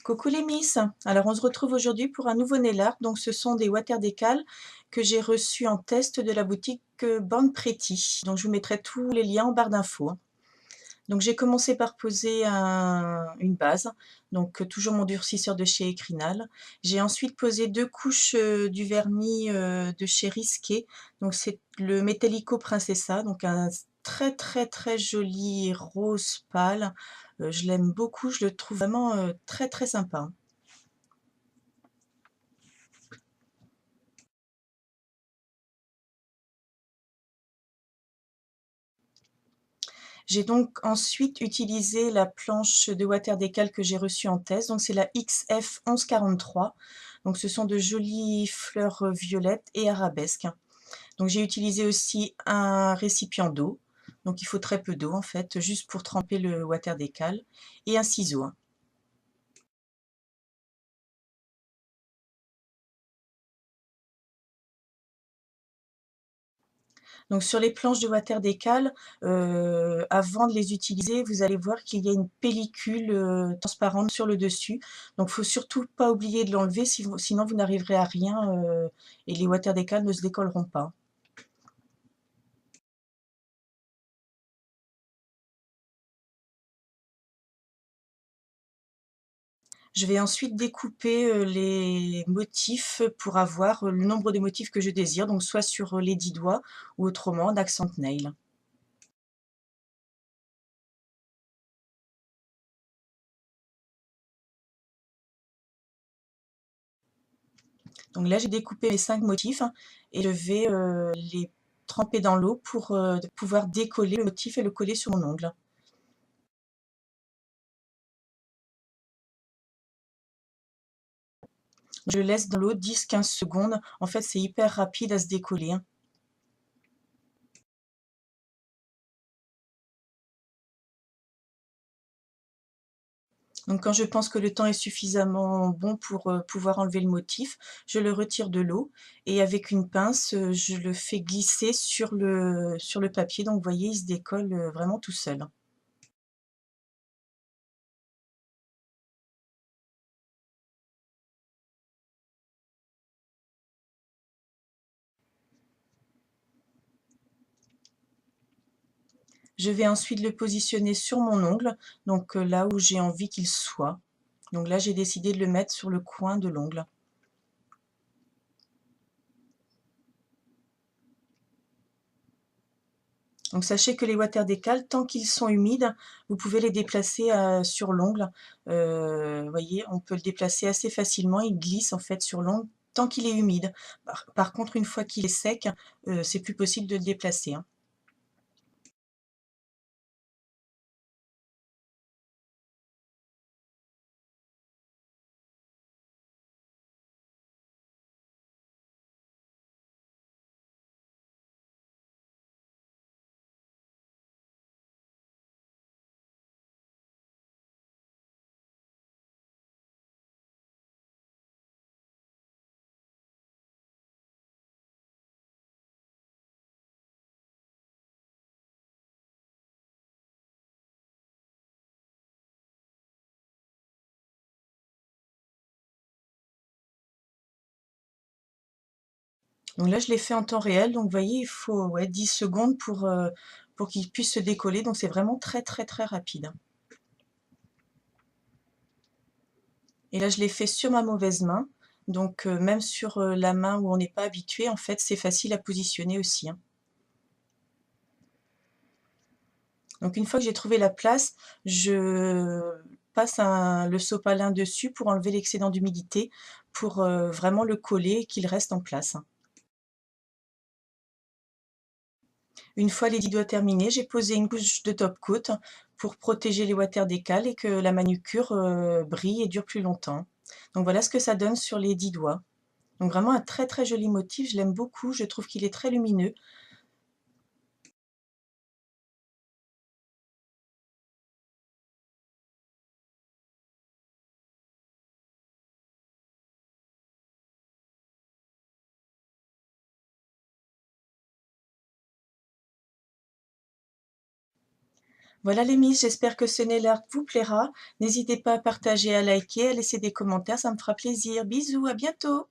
Coucou les Miss! Alors on se retrouve aujourd'hui pour un nouveau nail art. Donc ce sont des water decals que j'ai reçus en test de la boutique Born Pretty. Donc je vous mettrai tous les liens en barre d'infos, hein. Donc j'ai commencé par poser une base, donc toujours mon durcisseur de chez Ecrinal. J'ai ensuite posé deux couches du vernis de chez Risqué. Donc c'est le Metallico Princessa, donc un très très très joli rose pâle. Je l'aime beaucoup, je le trouve vraiment très très sympa. J'ai donc ensuite utilisé la planche de water decal que j'ai reçue en test, donc c'est la XF 1143. Donc ce sont de jolies fleurs violettes et arabesques. Donc j'ai utilisé aussi un récipient d'eau, donc il faut très peu d'eau en fait, juste pour tremper le water decal, et un ciseau. Donc sur les planches de water decal, avant de les utiliser, vous allez voir qu'il y a une pellicule transparente sur le dessus. Donc il ne faut surtout pas oublier de l'enlever, sinon vous n'arriverez à rien et les water decal ne se décolleront pas. Je vais ensuite découper les motifs pour avoir le nombre de motifs que je désire, donc soit sur les 10 doigts ou autrement en accent nail. Donc là, j'ai découpé mes 5 motifs, hein, et je vais les tremper dans l'eau pour pouvoir décoller le motif et le coller sur mon ongle. Je laisse dans l'eau 10-15 secondes. En fait, c'est hyper rapide à se décoller, hein. Donc quand je pense que le temps est suffisamment bon pour pouvoir enlever le motif, je le retire de l'eau et avec une pince, je le fais glisser sur le papier. Donc vous voyez, il se décolle vraiment tout seul. Je vais ensuite le positionner sur mon ongle, donc là où j'ai envie qu'il soit. Donc là, j'ai décidé de le mettre sur le coin de l'ongle. Donc sachez que les water decals, tant qu'ils sont humides, vous pouvez les déplacer sur l'ongle. Vous voyez, on peut le déplacer assez facilement, il glisse en fait sur l'ongle tant qu'il est humide. Par contre, une fois qu'il est sec, c'est plus possible de le déplacer, hein. Donc là, je l'ai fait en temps réel, donc vous voyez, il faut ouais, 10 secondes pour qu'il puisse se décoller, donc c'est vraiment très très très rapide. Et là, je l'ai fait sur ma mauvaise main, donc même sur la main où on n'est pas habitué, en fait, c'est facile à positionner aussi, hein. Donc une fois que j'ai trouvé la place, je passe le sopalin dessus pour enlever l'excédent d'humidité, pour vraiment le coller et qu'il reste en place. Une fois les 10 doigts terminés, j'ai posé une couche de top coat pour protéger les water decals et que la manucure brille et dure plus longtemps. Donc voilà ce que ça donne sur les 10 doigts. Donc vraiment un très très joli motif, je l'aime beaucoup, je trouve qu'il est très lumineux. Voilà les miss, j'espère que ce nail art vous plaira. N'hésitez pas à partager, à liker, à laisser des commentaires, ça me fera plaisir. Bisous, à bientôt!